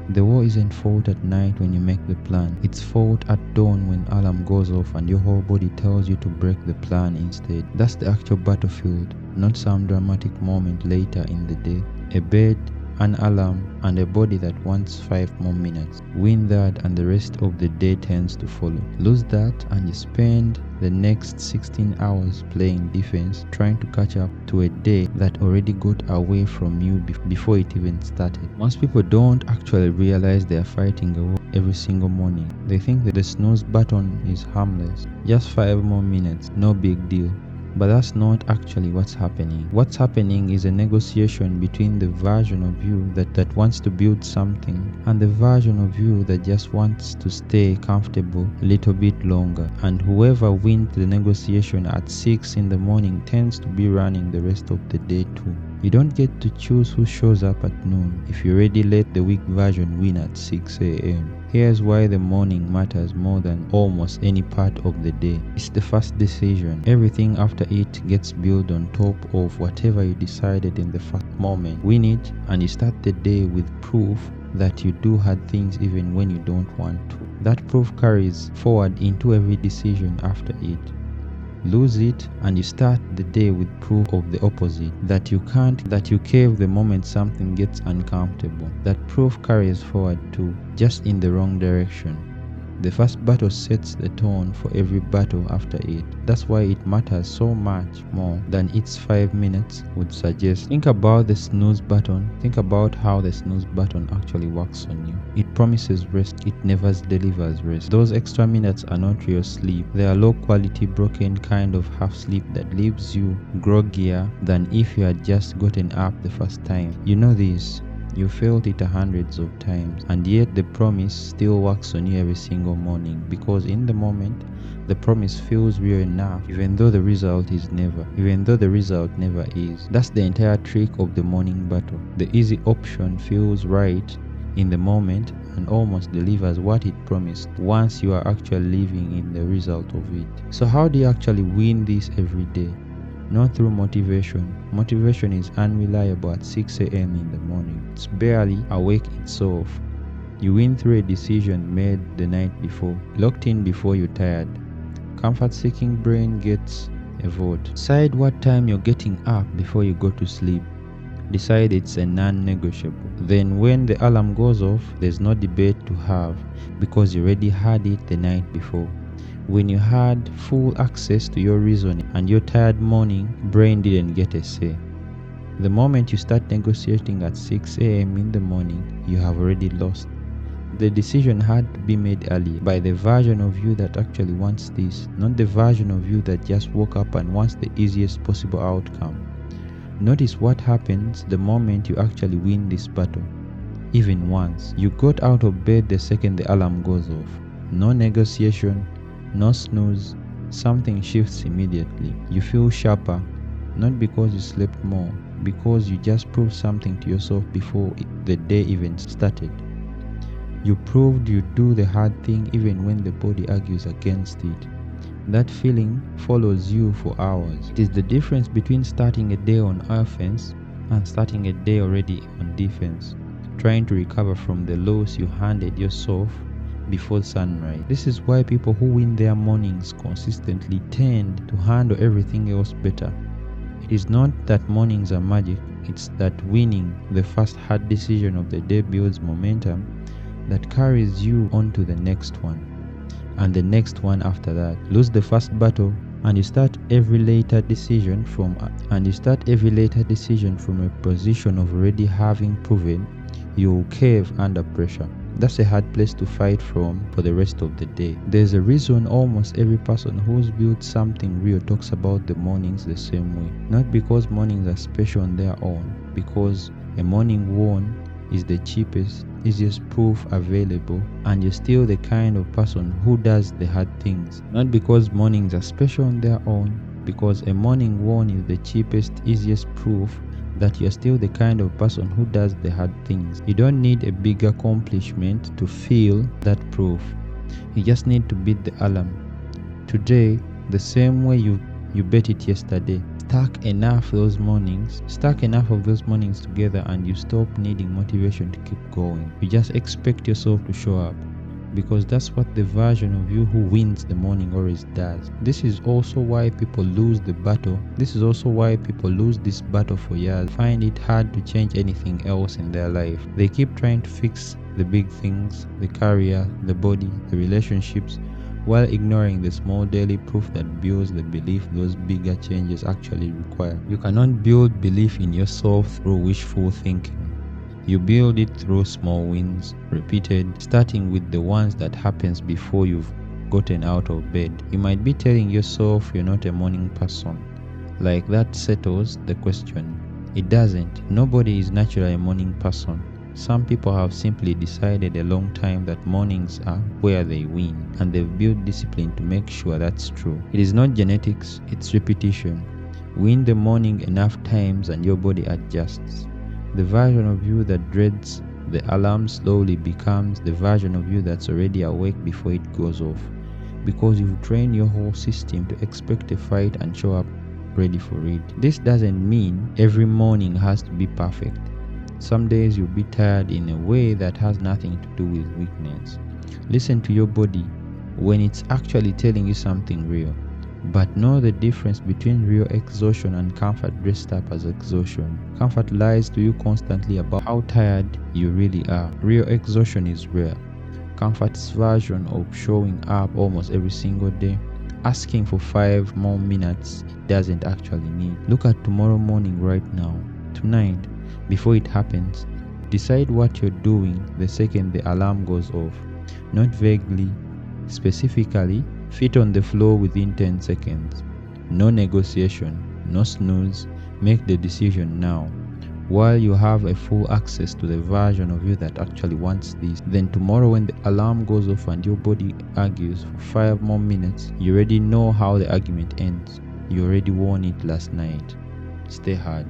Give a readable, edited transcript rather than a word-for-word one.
The war isn't fought at night when you make the plan. It's fought at dawn when alarm goes off and your whole body tells you to break the plan instead. That's the actual battlefield, not some dramatic moment later in the day. A bed, an alarm, and a body that wants 5 more minutes. Win that and the rest of the day tends to follow. Lose that and you spend the next 16 hours playing defense, trying to catch up to a day that already got away from you before it even started. Most people don't actually realize they are fighting a war every single morning. They think that the snooze button is harmless. Just 5 more minutes, no big deal. But that's not actually what's happening. What's happening is a negotiation between the version of you that wants to build something and the version of you that just wants to stay comfortable a little bit longer. And whoever wins the negotiation at 6 in the morning tends to be running the rest of the day too. You don't get to choose who shows up at noon if you already let the weak version win at 6 a.m. Here's why the morning matters more than almost any part of the day. It's the first decision. Everything after it gets built on top of whatever you decided in the first moment. Win it and you start the day with proof that you do hard things even when you don't want to. That proof carries forward into every decision after it. Lose it and you start the day with proof of the opposite, that you cave the moment something gets uncomfortable. That proof carries forward too, just in the wrong direction. The first battle sets the tone for every battle after it. That's why it matters so much more than its 5 minutes would suggest. Think about the snooze button. Think about how the snooze button actually works on you. It promises rest. It never delivers rest. Those extra minutes are not real sleep. They are low quality, broken kind of half sleep that leaves you groggier than if you had just gotten up the first time. You know this. You felt it hundreds of times, and yet the promise still works on you every single morning, because in the moment, the promise feels real enough, even though the result never is. That's the entire trick of the morning battle. The easy option feels right in the moment and almost delivers what it promised once you are actually living in the result of it. So how do you actually win this every day? Not through motivation. Motivation is unreliable at 6 a.m. in the morning. It's barely awake itself. You win through a decision made the night before, locked in before you're tired. Comfort-seeking brain gets a vote. Decide what time you're getting up before you go to sleep. Decide it's a non-negotiable. Then when the alarm goes off, there's no debate to have because you already had it the night before. When you had full access to your reasoning and your tired morning brain didn't get a say. The moment you start negotiating at 6 a.m. in the morning, you have already lost. The decision had to be made early by the version of you that actually wants this, not the version of you that just woke up and wants the easiest possible outcome. Notice what happens the moment you actually win this battle. Even once, you got out of bed the second the alarm goes off. No negotiation. No snooze, something shifts immediately. You feel sharper, not because you slept more, because you just proved something to yourself before the day even started. You proved you do the hard thing even when the body argues against it. That feeling follows you for hours. It is the difference between starting a day on offense and starting a day already on defense, trying to recover from the loss you handed yourself before sunrise. This is why people who win their mornings consistently tend to handle everything else better. It is not that mornings are magic, it's that winning the first hard decision of the day builds momentum that carries you on to the next one, and the next one after that. Lose the first battle and you start every later decision from a position of already having proven you'll cave under pressure. That's a hard place to fight from for the rest of the day. There's a reason almost every person who's built something real talks about the mornings the same way. Not because mornings are special on their own, because a morning won is the cheapest, easiest proof available, and you're still the kind of person who does the hard things. Not because mornings are special on their own, because a morning won is the cheapest, easiest proof that you're still the kind of person who does the hard things. You don't need a big accomplishment to feel that proof. You just need to beat the alarm today the same way you bet it yesterday. stack enough of those mornings together, and you stop needing motivation to keep going. You just expect yourself to show up, because that's what the version of you who wins the morning always does. This is also why people lose this battle for years, find it hard to change anything else in their life. They keep trying to fix the big things, the career, the body, the relationships, while ignoring the small daily proof that builds the belief those bigger changes actually require. You cannot build belief in yourself through wishful thinking. You build it through small wins, repeated, starting with the ones that happens before you've gotten out of bed. You might be telling yourself you're not a morning person. Like that settles the question. It doesn't. Nobody is naturally a morning person. Some people have simply decided a long time that mornings are where they win, and they've built discipline to make sure that's true. It is not genetics, it's repetition. Win the morning enough times and your body adjusts. The version of you that dreads the alarm slowly becomes the version of you that's already awake before it goes off, because you've trained your whole system to expect a fight and show up ready for it. This doesn't mean every morning has to be perfect. Some days you'll be tired in a way that has nothing to do with weakness. Listen to your body when it's actually telling you something real. But know the difference between real exhaustion and comfort dressed up as exhaustion. Comfort lies to you constantly about how tired you really are. Real exhaustion is rare. Comfort's version of showing up almost every single day, asking for 5 more minutes it doesn't actually need. Look at tomorrow morning right now. Tonight, before it happens, decide what you're doing the second the alarm goes off. Not vaguely, specifically. Feet on the floor within 10 seconds. No negotiation, no snooze. Make the decision now, while you have a full access to the version of you that actually wants this. Then tomorrow when the alarm goes off and your body argues for 5 more minutes, you already know how the argument ends. You already won it last night. Stay hard.